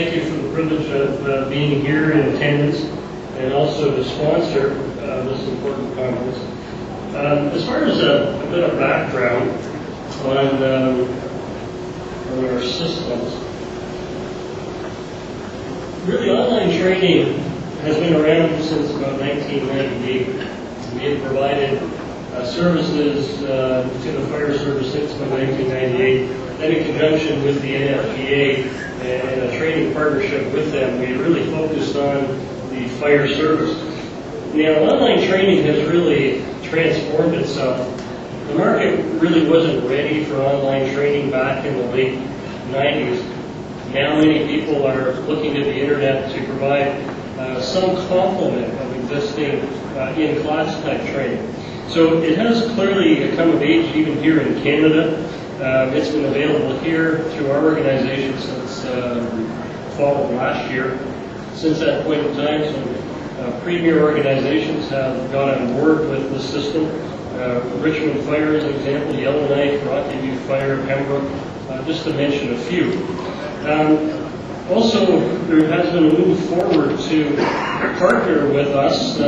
thank you for the privilege of being here in attendance and also to sponsor this important conference. As far as a bit of background on our systems, really online training has been around since about 1998. We have provided services to the fire service since about 1998. Then in conjunction with the NFPA and a training partnership with them, we really focused on the fire service. Now, online training has really transformed itself. The market really wasn't ready for online training back in the late 90s. Now many people are looking to the internet to provide some complement of existing in-class type training. So it has clearly come of age even here in Canada. It's been available here through our organization since fall of last year. Since that point in time, some premier organizations have gone on board with the system. Richmond Fire is an example, Yellowknife, Rocky Fire, Pembroke, just to mention a few. Also, there has been a move forward to partner with us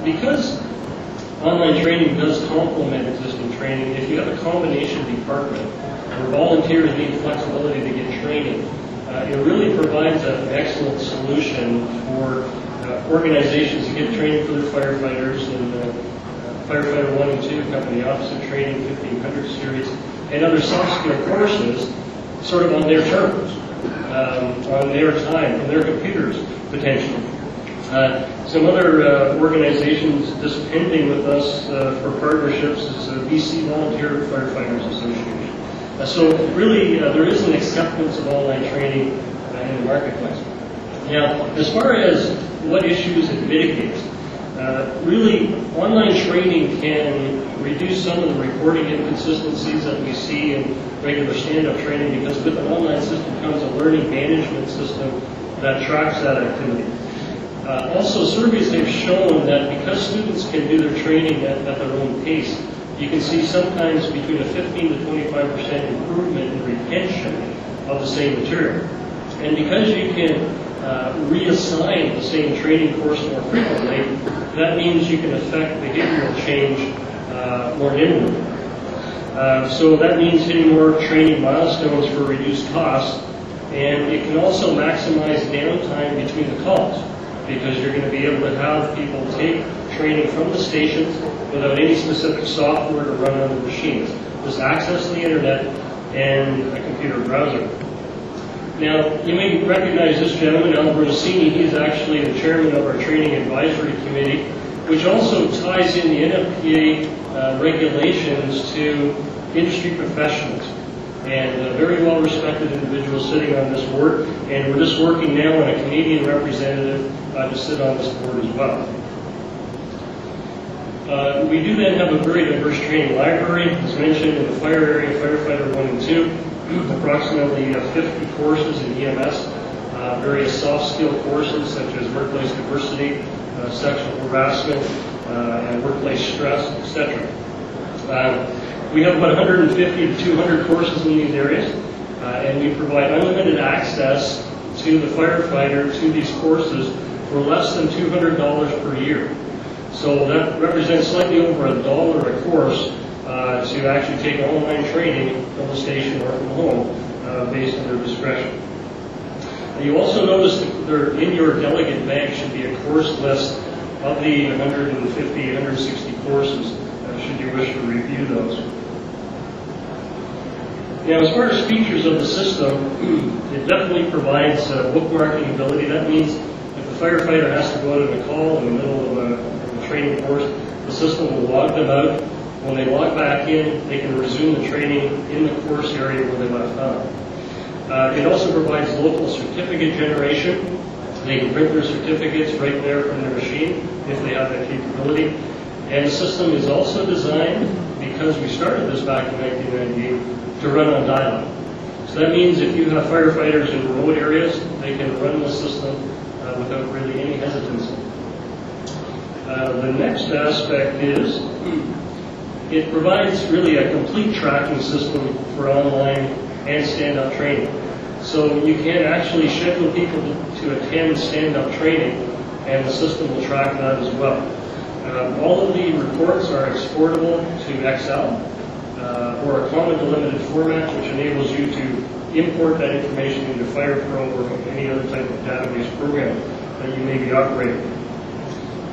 because online training does complement existing training. If you have a combination department where volunteers need flexibility to get training, it really provides an excellent solution for organizations to get training for their firefighters and Firefighter 1 and 2 Company Opposite Training 1500 series and other soft skill courses sort of on their terms, on their time, on their computers potentially. Some other organizations just pending with us for partnerships is the BC Volunteer Firefighters Association. So really there is an acceptance of online training in the marketplace. Now, as far as what issues it mitigates, really online training can reduce some of the reporting inconsistencies that we see in regular stand-up training, because with an online system comes a learning management system that tracks that activity. Also, surveys have shown that because students can do their training at their own pace, you can see sometimes between a 15 to 25% improvement in retention of the same material. And because you can reassign the same training course more frequently, that means you can affect behavioral change more nimbly. So that means hitting more training milestones for reduced costs, and it can also maximize downtime between the calls, because you're going to be able to have people take training from the stations without any specific software to run on the machines. Just access the internet and a computer browser. Now, you may recognize this gentleman, Al Brosini. He's actually the chairman of our training advisory committee, which also ties in the NFPA regulations to industry professionals. And a very well-respected individual sitting on this board, and we're just working now on a Canadian representative to sit on this board as well. We do then have a very diverse training library, as mentioned, in the fire area, Firefighter 1 and 2, approximately 50 courses in EMS, various soft skill courses such as workplace diversity, sexual harassment, and workplace stress, etc. We have about 150 to 200 courses in these areas, and we provide unlimited access to the firefighter to these courses for less than $200 per year. So that represents slightly over $1 a course to actually take online training from the station or from home based on their discretion. You also notice that there, in your delegate bag should be a course list of the 150, 160 courses, should you wish to review those. Now, as far as features of the system, it definitely provides bookmarking ability. That means if the firefighter has to go out on a call in the middle of a training course, the system will log them out. When they log back in, they can resume the training in the course area where they left off. It also provides local certificate generation. They can print their certificates right there from their machine if they have that capability. And the system is also designed, because we started this back in 1998, to run on dial-up. So that means if you have firefighters in remote areas, they can run the system without really any hesitancy. The next aspect is it provides really a complete tracking system for online and stand-up training. So you can actually schedule people to attend stand-up training, and the system will track that as well. All of the reports are exportable to Excel or a common delimited format, which enables you to import that information into FirePro or any other type of database program that you may be operating.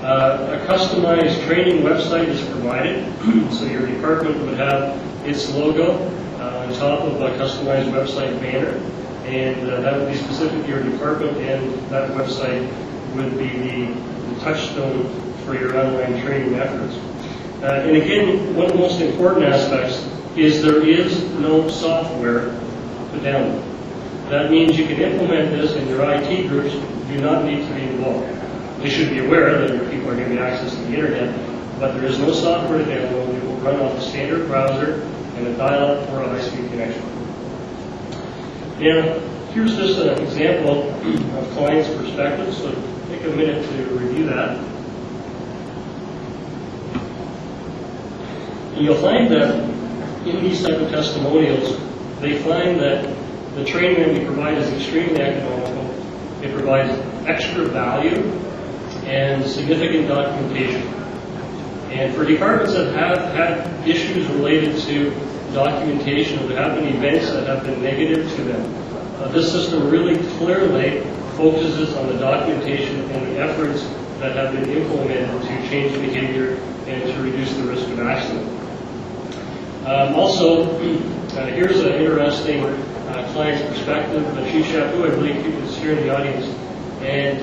A customized training website is provided, so your department would have its logo on top of a customized website banner, and that would be specific to your department, and that website would be the touchstone for your online training efforts. And again, one of the most important aspects is there is no software to download. That means you can implement this, and your IT groups do not need to be involved. They should be aware that your people are giving access to the internet, but there is no software to download. It will run off a standard browser and a dial-up or a high-speed connection. Now, here's just an example of client's perspective, so take a minute to review that. And you'll find that in these type of testimonials, they find that the training that we provide is extremely economical. It provides extra value and significant documentation. And for departments that have had issues related to documentation, or there have been events that have been negative to them, this system really clearly focuses on the documentation and the efforts that have been implemented to change behavior and to reduce the risk of accident. Also, here's an interesting client's perspective. Chief Chaput, I believe, is here in the audience. And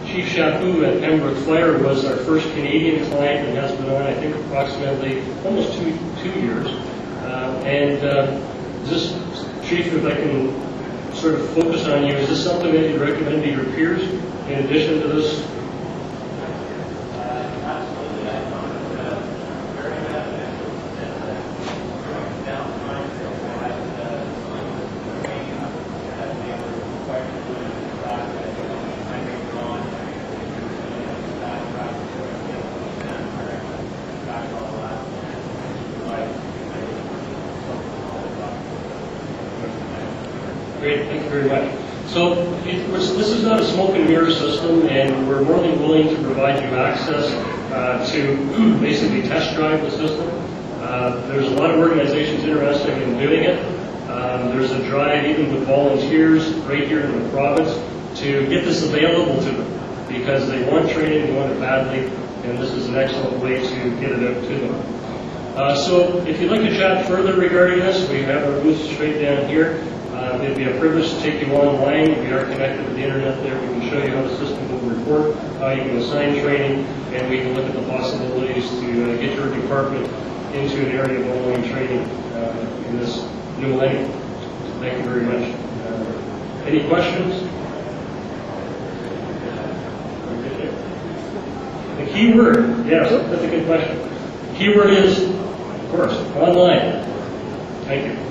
Chief Chaput at Pembroke Fire was our first Canadian client and has been on, I think, approximately almost two years. This, Chief, if I can sort of focus on you, is this something that you'd recommend to your peers in addition to this? Great, thank you very much. So this is not a smoke and mirror system, and we're more than willing to provide you access to basically test drive the system. There's a lot of organizations interested in doing it. There's a drive even with volunteers right here in the province to get this available to them because they want training, they want it badly, and this is an excellent way to get it out to them. So if you'd like to chat further regarding this, we have our booth straight down here. It'd be a privilege to take you online. We are connected to the internet there. We can show you how the system will report, how you can assign training, and we can look at the possibilities to get your department into an area of online training in this new millennium. Thank you very much. Any questions? The key word, yes, that's a good question. The key word is, of course, online. Thank you.